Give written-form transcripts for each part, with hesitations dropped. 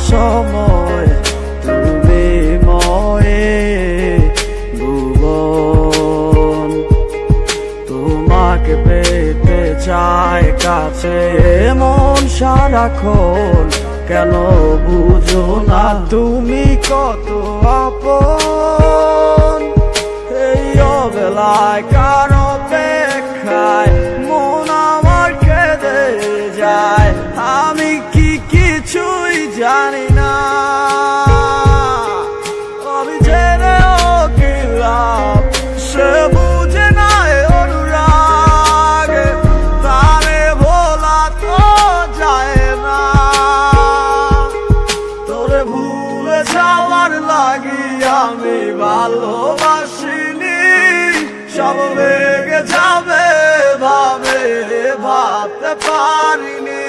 সময় তুমি ময়ে ভুবন। তোমাকে পেতে চায় কাছে মন সারাক্ষণ, কেন বুঝো না তুমি কত আপন। এই অবেলায় কার অপেক্ষায় মন আমার কেঁদে যায়, আমি কি কিছুই জানি না। আমি জেনেও কি লাভ, সে বুঝে না অনুরাগ, তারে ভোলা তো যায় না। তোরে ভুলে যাওয়ার লাগি আমি ভালোবাসিনি, সব ভেঙে যাবে ভাবে ভাবতে পারিনি।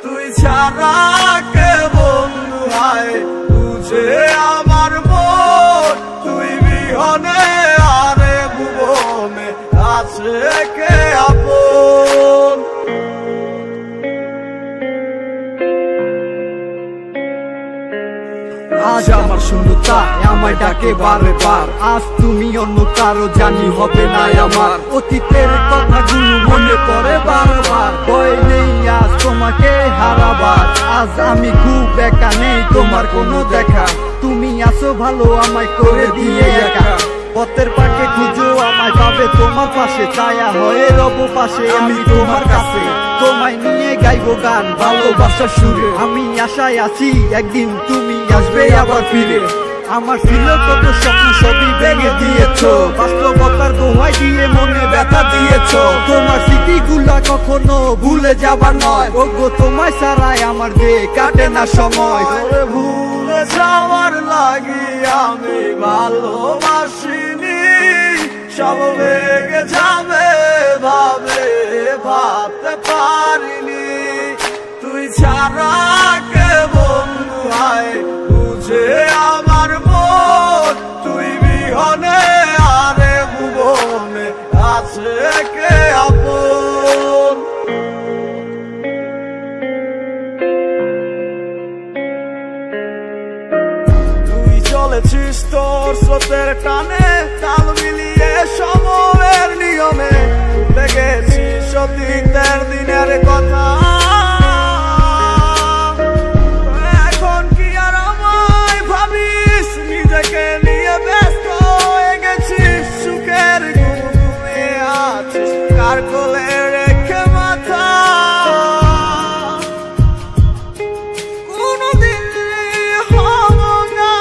তুই ছাড়া কে বন্ধু হয় বুঝে আমার মন, তুই বিহনে আরে ভুবনে আছে কে আপন। আজ আমার শূন্যতা আমায় ডাকে বারে বার, আজ তুমি অন্য কারো জানি হবে না আমার। অতীতের কথাগুলো মনে পড়ে বারবার, ভয় নেই আজ তোমাকে হারাবার। আজ আমি খুব একা, নেই তোমার কোনো দেখা, তুমি আসো ভালো আমায় করে দিয়ে একা। পথের পাকে খুঁজো আমায় পাবে তোমার পাশে, ছায়া হয়ে রব পাশে আমি তোমার কাছে। তোমায় নিয়ে গাইবো গান ভালোবাসার সুরে, আমি আশায় আছি একদিন তুমি আসবে আবার ফিরে। আমার ছিল কত স্বপ্ন সবই ভেঙে দিয়েছো, বাস্তবতার দোহাই দিয়ে মনে ব্যথা দিয়েছো। তোমার স্মৃতিগুলা কখনো ভুলে যাবার নয়, ওগো তোমায় ছাড়াই আমার যে কাটে না সময়। তোরে ভুলে যাওয়ার লাগি আমি ভালোবাসিনি, সব ভেঙে যাবে ভাবে ভাবতে পারিনি। তুই ছাড়া কে বন্ধু হয় বুঝে আমার মন, তুই বিহনে আরে ভুবনে আছে কে আপন। তুই চলেছিস তোর স্রোতের টানে, তাল মিলিয়ে সময়ের নিয়মে, ভুলে গেছিস অতীতের দিনের কথা। এখন কি আর আমায় ভাবিস, নিজেকে নিয়ে ব্যস্ত হয়ে গেছিস, সুখের ঘুমিয়ে আছিস কার কোলে রেখে মাথা। কোনদিন হব না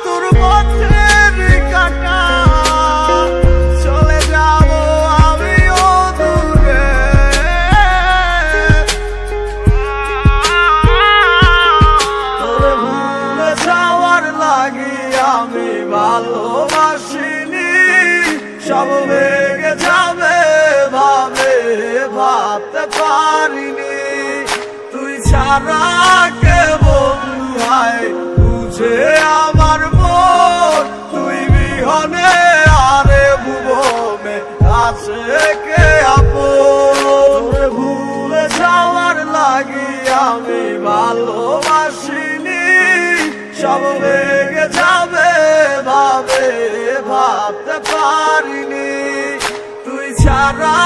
তোর পথের কাটা, চলে যাব আমিও দূরে। তোরে ভুলে যাওয়ার লাগি আমি ভালোবাসিনি, সব ভেঙে যাবে ভাবে ভাবতে পারিনি। তুই ছাড়া কে বন্ধু হয় বুঝে আমার মন, তুই বিহনে আরে ভুবনে আছে কে আপন। তোরে ভুলে যাওয়ার লাগি আমি ভালোবাসিনি, সব ভেঙে যাবে ভাবে ভাবতে পারিনি। তুই ছাড়া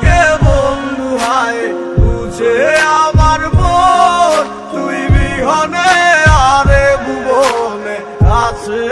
কে বন্ধু হয় বুঝে আমার মন, তুই বিহনে আরে ভুবনে আছে